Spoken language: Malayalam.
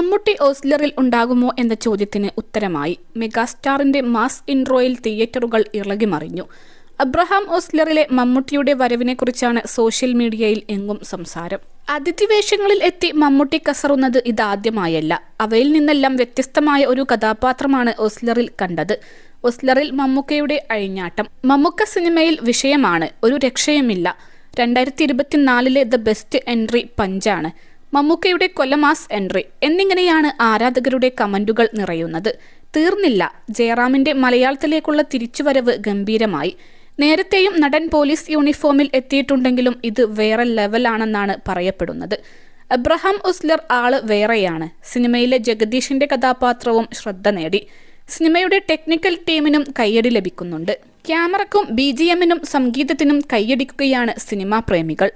മമ്മൂട്ടി ഓസ്ലറിൽ ഉണ്ടാകുമോ എന്ന ചോദ്യത്തിന് ഉത്തരമായി മെഗാസ്റ്റാറിന്റെ മാസ് ഇൻട്രോയിൽ തിയേറ്ററുകൾ ഇളകിമറിഞ്ഞു. അബ്രഹാം ഓസ്ലറിലെ മമ്മൂട്ടിയുടെ വരവിനെക്കുറിച്ചാണ് സോഷ്യൽ മീഡിയയിൽ എങ്ങും സംസാരം. അതിഥിവേഷങ്ങളിൽ എത്തി മമ്മൂട്ടി കസറുന്നത് ഇതാദ്യമായല്ല. അവയിൽ നിന്നെല്ലാം വ്യത്യസ്തമായ ഒരു കഥാപാത്രമാണ് ഓസ്ലറിൽ കണ്ടത്. ഓസ്ലറിൽ മമ്മൂക്കയുടെ അഴിഞ്ഞാട്ടം മമ്മൂക്ക സിനിമയിൽ വിഷയമാണ്. ഒരു രക്ഷയുമില്ല. 2024 ദ ബെസ്റ്റ് എൻട്രി പഞ്ചാണ്. മമ്മൂക്കയുടെ കൊലമാസ് എൻട്രി എന്നിങ്ങനെയാണ് ആരാധകരുടെ കമന്റുകൾ നിറയുന്നത്. തീർന്നില്ല. ജയറാമിന്റെ മലയാളത്തിലേക്കുള്ള തിരിച്ചുവരവ് ഗംഭീരമായി. നേരത്തെയും നടൻ പോലീസ് യൂണിഫോമിൽ എത്തിയിട്ടുണ്ടെങ്കിലും ഇത് വേറെ ലെവലാണെന്നാണ് പറയപ്പെടുന്നത്. അബ്രഹാം ഓസ്ലർ ആള് വേറെയാണ്. സിനിമയിലെ ജഗദീഷിന്റെ കഥാപാത്രവും ശ്രദ്ധ നേടി. സിനിമയുടെ ടെക്നിക്കൽ ടീമിനും കയ്യടി ലഭിക്കുന്നുണ്ട്. ക്യാമറക്കും BGM-നും സംഗീതത്തിനും കയ്യടിക്കുകയാണ് സിനിമാ പ്രേമികൾ.